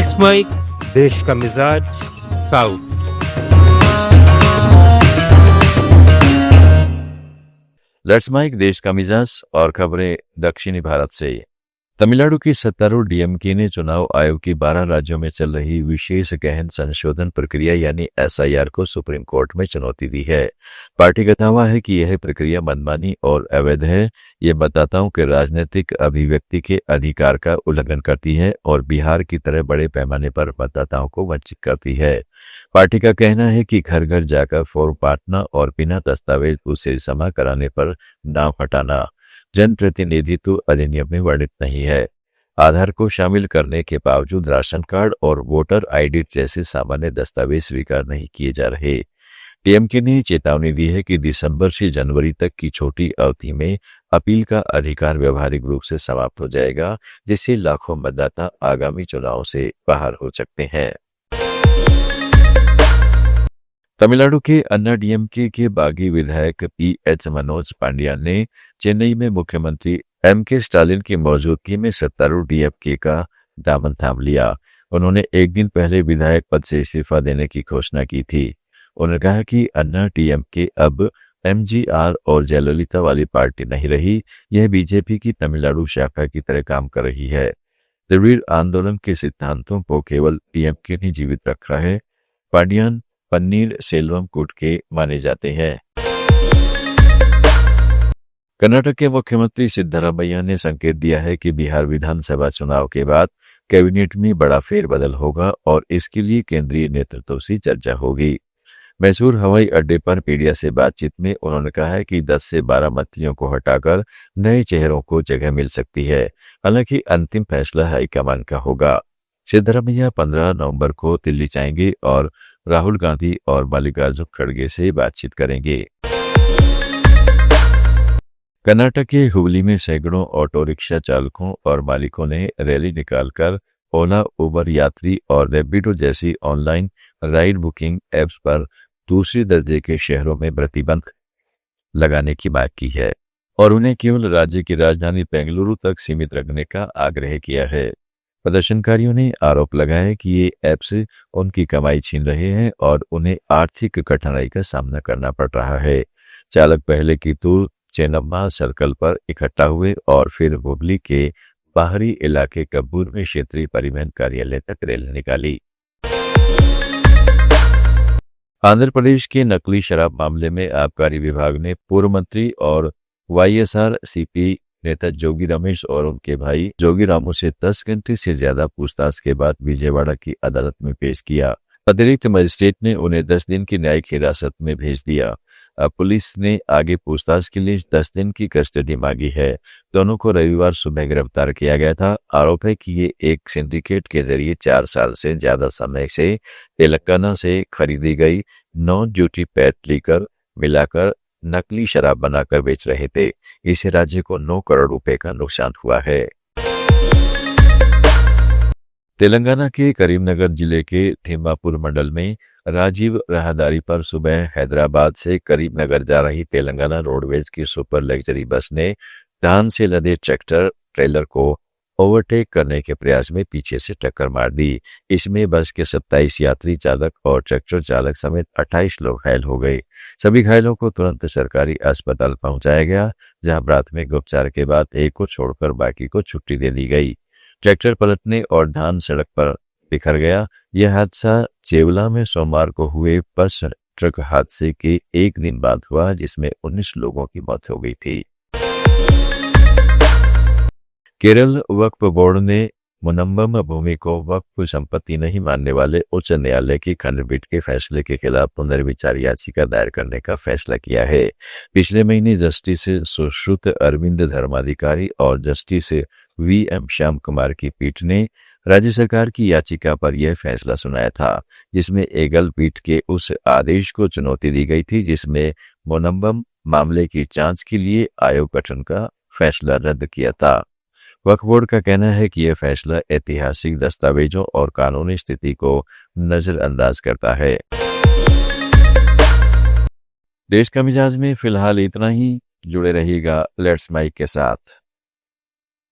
Let's mic देश का मिजाज साउथ। लेट्स माइक देश का मिजाज और खबरें दक्षिणी भारत से। तमिलनाडु की सत्तारूढ़ डीएमके ने चुनाव आयोग की 12 राज्यों में चल रही विशेष गहन संशोधन प्रक्रिया यानी एसआईआर को सुप्रीम कोर्ट में चुनौती दी है। पार्टी का दावा है कि यह प्रक्रिया मनमानी और अवैध है। ये मतदाताओं के राजनीतिक अभिव्यक्ति के अधिकार का उल्लंघन करती है और बिहार की तरह बड़े पैमाने पर मतदाताओं को वंचित करती है। पार्टी का कहना है कि घर घर जाकर फॉर्म बांटना और बिना दस्तावेज उसे जमा कराने पर नाम हटाना जनप्रतिनिधित्व अधिनियम में वर्णित नहीं है। आधार को शामिल करने के बावजूद राशन कार्ड और वोटर आईडी जैसे सामान्य दस्तावेज स्वीकार नहीं किए जा रहे। डीएमके ने चेतावनी दी है कि दिसंबर से जनवरी तक की छोटी अवधि में अपील का अधिकार व्यवहारिक रूप से समाप्त हो जाएगा, जिससे लाखों मतदाता आगामी चुनाव से बाहर हो सकते हैं। तमिलनाडु के अन्ना डीएमके के बागी विधायक पीएच मनोज पांड्या ने चेन्नई में मुख्यमंत्री एमके स्टालिन की मौजूदगी में सत्तारूढ़ डीएमके का दामन थाम लिया। उन्होंने एक दिन पहले विधायक पद से इस्तीफा देने की घोषणा की थी। उन्होंने कहा कि अन्ना डीएमके अब एमजीआर और जयललिता वाली पार्टी नहीं रही, यह बीजेपी की तमिलनाडु शाखा की तरह काम कर रही है। त्रिवीर आंदोलन के सिद्धांतों को केवल डीएमके ने जीवित रखा है। पांडियन पन्नीर सेल्वम गुट के माने जाते हैं। कर्नाटक के मुख्यमंत्री सिद्धरामैया ने संकेत दिया है कि बिहार विधानसभा चुनाव के बाद कैबिनेट में बड़ा फेरबदल होगा और इसके लिए केंद्रीय नेतृत्व से चर्चा होगी। मैसूर हवाई अड्डे पर मीडिया से बातचीत में उन्होंने कहा है कि 10 से 12 मंत्रियों को हटाकर नए चेहरों को जगह मिल सकती है। हालांकि अंतिम फैसला हाईकमान का होगा। सिद्धरामैया 15 नवंबर को दिल्ली जाएंगे और राहुल गांधी और मल्लिकार्जुन खड़गे से बातचीत करेंगे। कर्नाटक के हुबली में सैकड़ों ऑटो रिक्शा चालकों और मालिकों ने रैली निकालकर ओला, उबर यात्री और रैपिडो जैसी ऑनलाइन राइड बुकिंग ऐप्स पर दूसरे दर्जे के शहरों में प्रतिबंध लगाने की मांग की है और उन्हें केवल राज्य की राजधानी बेंगलुरु तक सीमित रखने का आग्रह किया है। प्रदर्शनकारियों ने आरोप लगाया कि ये ऐप्स उनकी कमाई छीन रहे हैं और उन्हें आर्थिक कठिनाई का सामना करना पड़ रहा है। चालक पहले कित्तूर चेन्नम्मा सर्कल पर इकट्ठा हुए और फिर हुबली के बाहरी इलाके कब्बूर में क्षेत्रीय परिवहन कार्यालय तक रैली निकाली। आंध्र प्रदेश के नकली शराब मामले में आबकारी विभाग ने पूर्व मंत्री और वाईएसआर सीपी नेता जोगी रमेश और उनके भाई जोगी रामू से 10 घंटे से ज्यादा पूछताछ के बाद विजयवाड़ा की अदालत में पेश किया। अतिरिक्त मजिस्ट्रेट ने उन्हें 10 दिन की न्यायिक हिरासत में भेज दिया। अब पुलिस ने आगे पूछताछ के लिए 10 दिन की कस्टडी मांगी है। दोनों को रविवार सुबह गिरफ्तार किया गया था। आरोप है कि ये एक सिंडिकेट के जरिए 4 साल से ज्यादा समय से तेलंगाना से खरीदी गई नॉन ड्यूटी पेड लीकर मिलाकर नकली शराब बनाकर बेच रहे थे। इससे राज्य को 9 करोड़ रुपए का नुकसान हुआ है। तेलंगाना के करीमनगर जिले के थिम्मापुर मंडल में राजीव राहदारी पर सुबह हैदराबाद से करीमनगर जा रही तेलंगाना रोडवेज की सुपर लग्जरी बस ने धान से लदे ट्रैक्टर ट्रेलर को ओवरटेक करने के प्रयास में पीछे से टक्कर मार दी। इसमें बस के 27 यात्री चालक और ट्रैक्टर चालक समेत 28 लोग घायल हो गए। सभी घायलों को तुरंत सरकारी अस्पताल पहुंचाया गया, जहां प्राथमिक उपचार के बाद एक को छोड़कर बाकी को छुट्टी दे दी गई। ट्रैक्टर पलटने और धान सड़क पर बिखर गया। यह हादसा चेवला में सोमवार को हुए बस ट्रक हादसे के एक दिन बाद हुआ, जिसमें 19 लोगों की मौत हो गई थी। केरल वक्फ बोर्ड ने मुनम्बम भूमि को वक्फ संपत्ति नहीं मानने वाले उच्च न्यायालय की खंडपीठ के फैसले के खिलाफ पुनर्विचार याचिका दायर करने का फैसला किया है। पिछले महीने जस्टिस सुश्रुत अरविंद धर्माधिकारी और जस्टिस वीएम श्याम कुमार की पीठ ने राज्य सरकार की याचिका पर यह फैसला सुनाया था, जिसमें एकल पीठ के उस आदेश को चुनौती दी गई थी जिसमें मुनम्बम मामले की जांच के लिए आयोग गठन का फैसला रद्द किया था। वक्फ बोर्ड का कहना है कि यह फैसला ऐतिहासिक दस्तावेजों और कानूनी स्थिति को नजरअंदाज करता है। देश का मिजाज में फिलहाल इतना ही। जुड़े रहिएगा लेट्स माइक के साथ।